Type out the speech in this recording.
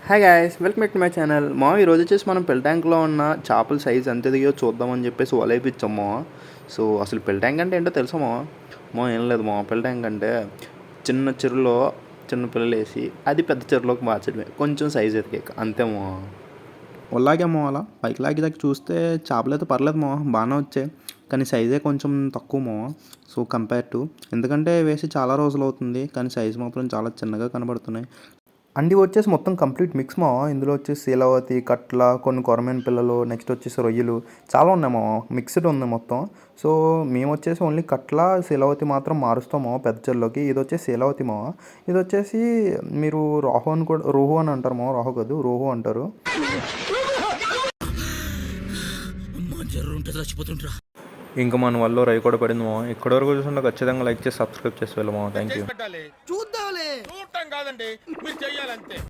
Hi guys, welcome back to my channel. ఈరోజు వచ్చేసి మనం పెల్ ట్యాంక్లో ఉన్న చేపల సైజ్ ఎంత దిగో చూద్దామని చెప్పేసి వలేపించాం సో అసలు పెల్ ట్యాంక్ అంటే ఏంటో తెలుసా ఏం లేదు పెల్ ట్యాంక్ అంటే చిన్న చెరువులో చిన్న పిల్లలు వేసి అది పెద్ద చెరువులోకి మార్చడమే, కొంచెం సైజ్ ఎదిగాక అంతే ఉల్లాగేమో అలా పైకి లాగి దాకా చూస్తే చేపలు అయితే పర్లేదు బాగానే వచ్చాయి, కానీ సైజే కొంచెం తక్కువ సో కంపేర్ టు, ఎందుకంటే వేసి చాలా రోజులు అవుతుంది కానీ సైజ్ మాత్రం చాలా చిన్నగా కనబడుతున్నాయి. అండి వచ్చేసి మొత్తం కంప్లీట్ మిక్స్ ఇందులో వచ్చేసి శీలావతి, కట్ల, కొన్ని కొరమేను పిల్లలు, నెక్స్ట్ వచ్చేసి రొయ్యలు చాలా ఉన్నాయి మిక్స్డ్ ఉంది మొత్తం. సో మేము వచ్చేసి ఓన్లీ కట్ల, శీలావతి మాత్రం మారుస్తాము పెద్ద చెల్లోకి. ఇది వచ్చేసి శీలావతి ఇది వచ్చేసి మీరు రోహు అని కూడా రోహు అని అంటారు రోహు కాదు రోహు అంటారు. ఇంకా మన వల్ల రై కూడా పడింది ఇక్కడి వరకు చూసుకుంటే ఖచ్చితంగా లైక్ చేసి సబ్స్క్రైబ్ చేసి వెళ్ళమో. Thank you.